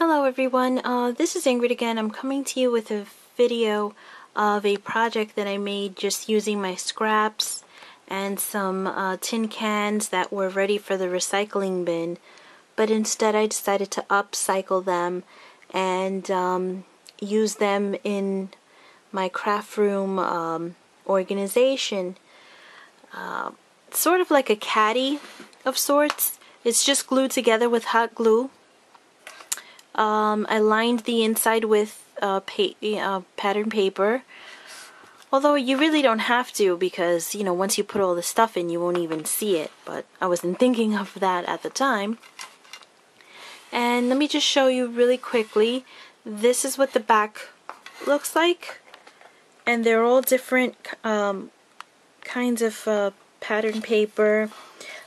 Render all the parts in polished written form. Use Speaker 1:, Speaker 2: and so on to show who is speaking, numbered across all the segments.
Speaker 1: Hello everyone, this is Ingrid again. I'm coming to you with a video of a project that I made just using my scraps and some tin cans that were ready for the recycling bin, but instead I decided to upcycle them and use them in my craft room organization. Sort of like a caddy of sorts. It's just glued together with hot glue. I lined the inside with pattern paper, although you really don't have to because, you know, once you put all the stuff in you won't even see it, but I wasn't thinking of that at the time. And let me just show you really quickly. This is what the back looks like, and they're all different kinds of pattern paper.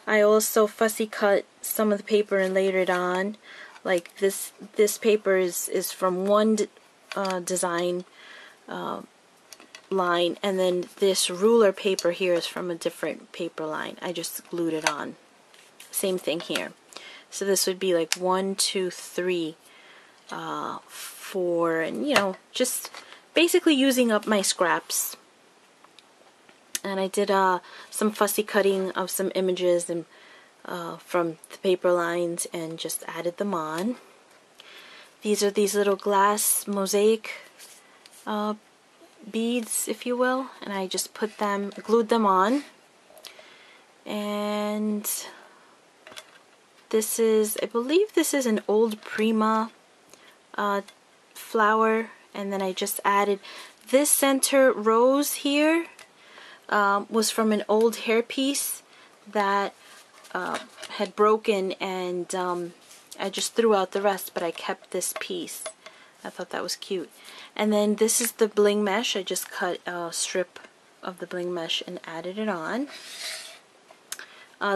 Speaker 1: I also fussy cut some of the paper and layered it on. Like this paper is from one design line, and then this ruler paper here is from a different paper line. I just glued it on. Same thing here. So this would be like 1, 2, 3, 4, and you know, just basically using up my scraps. And I did some fussy cutting of some images and from the paper lines and just added them on. These are these little glass mosaic beads, if you will, and I just glued them on. And this is, I believe this is an old Prima flower, and then I just added this center rose here. Was from an old hairpiece that had broken, and I just threw out the rest, but I kept this piece. I thought that was cute. And then this is the bling mesh. I just cut a strip of the bling mesh and added it on.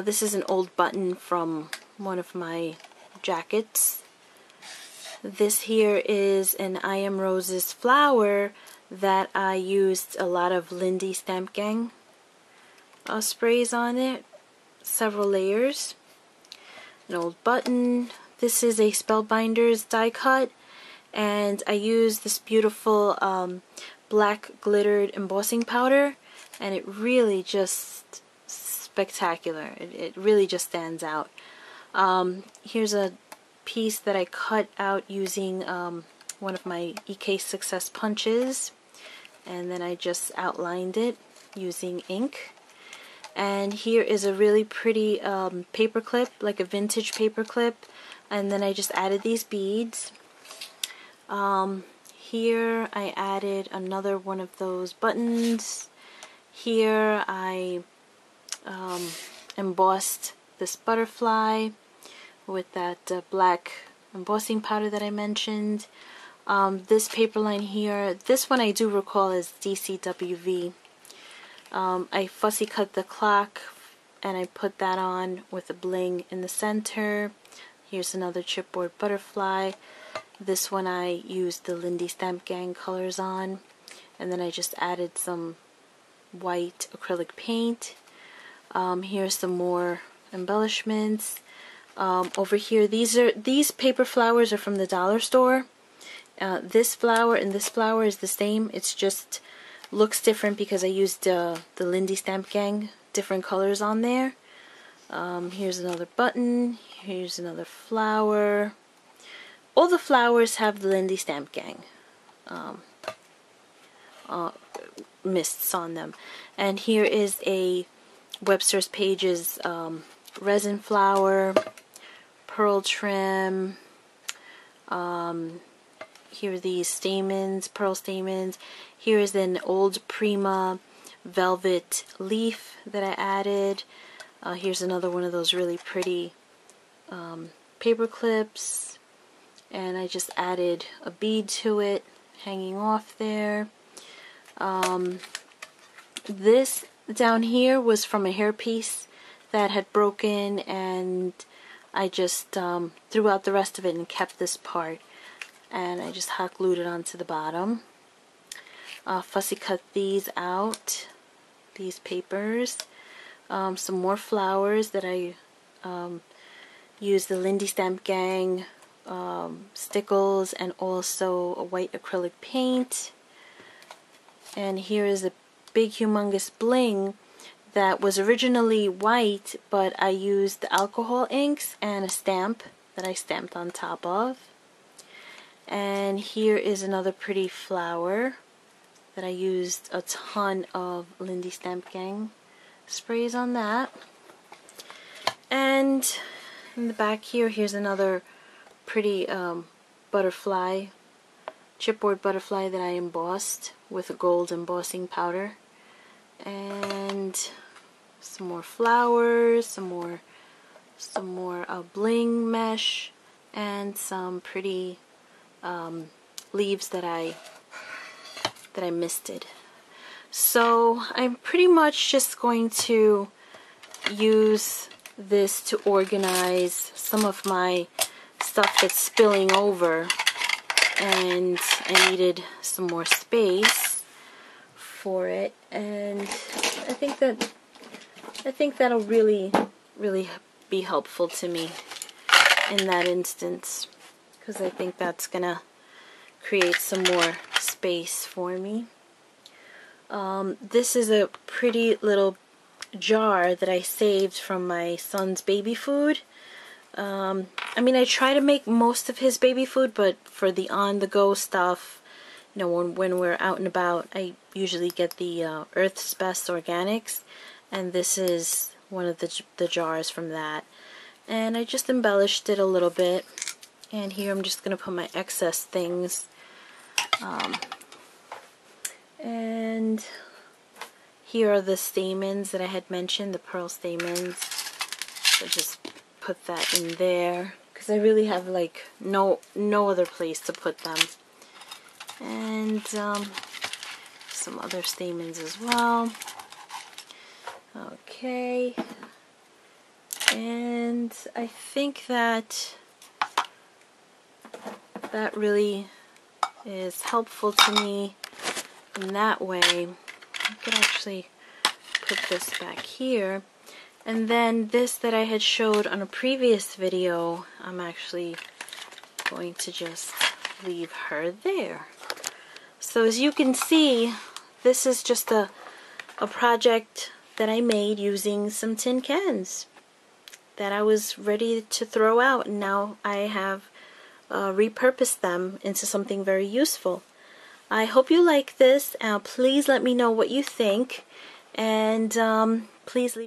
Speaker 1: This is an old button from one of my jackets. This here is an I Am Roses flower that I used a lot of Lindy Stamp Gang sprays on it. Several layers. An old button. This is a Spellbinders die cut, and I used this beautiful black glittered embossing powder, and it really just spectacular. It really just stands out. Here's a piece that I cut out using one of my EK Success punches, and then I just outlined it using ink. And here is a really pretty paper clip, like a vintage paper clip, and then I just added these beads. Here I added another one of those buttons. Here I embossed this butterfly with that black embossing powder that I mentioned. This paper line here, this one I do recall as DCWV. I fussy cut the clock and I put that on with a bling in the center. Here's another chipboard butterfly. This one I used the Lindy Stamp Gang colors on, and then I just added some white acrylic paint. Here's some more embellishments. Over here, these paper flowers are from the dollar store. This flower and this flower is the same. It's just looks different because I used the Lindy Stamp Gang different colors on there. Here's another button. Here's another flower. All the flowers have the Lindy Stamp Gang mists on them. And here is a Webster's Pages resin flower, pearl trim. Here are these stamens, pearl stamens. Here is an old Prima velvet leaf that I added. Here's another one of those really pretty paper clips, and I just added a bead to it hanging off there. This down here was from a hairpiece that had broken, and I just threw out the rest of it and kept this part, and I just hot glued it onto the bottom. Fussy cut these out, these papers. Some more flowers that I used the Lindy Stamp Gang stickles and also a white acrylic paint. And here is a big humongous bling that was originally white, but I used the alcohol inks and a stamp that I stamped on top of. And here is another pretty flower that I used a ton of Lindy Stamp Gang sprays on that. And in the back here, here's another pretty butterfly, chipboard butterfly that I embossed with a gold embossing powder. And some more flowers, some more bling mesh, and some pretty leaves that I misted. So I'm pretty much just going to use this to organize some of my stuff that's spilling over, and I needed some more space for it, and I think that'll really be helpful to me in that instance, because I think that's gonna create some more space for me. This is a pretty little jar that I saved from my son's baby food. I mean, I try to make most of his baby food, but for the on-the-go stuff, you know, when we're out and about, I usually get the Earth's Best Organics, and this is one of the jars from that. And I just embellished it a little bit, and here I'm just going to put my excess things. And here are the stamens that I had mentioned, the pearl stamens. So just put that in there, because I really have like no other place to put them. And some other stamens as well. Okay. And I think that really is helpful to me in that way. I could actually put this back here. And then this that I had showed on a previous video, I'm actually going to just leave her there. So as you can see, this is just a project that I made using some tin cans that I was ready to throw out, and now I have repurposed them into something very useful. I hope you like this. Please let me know what you think, and please leave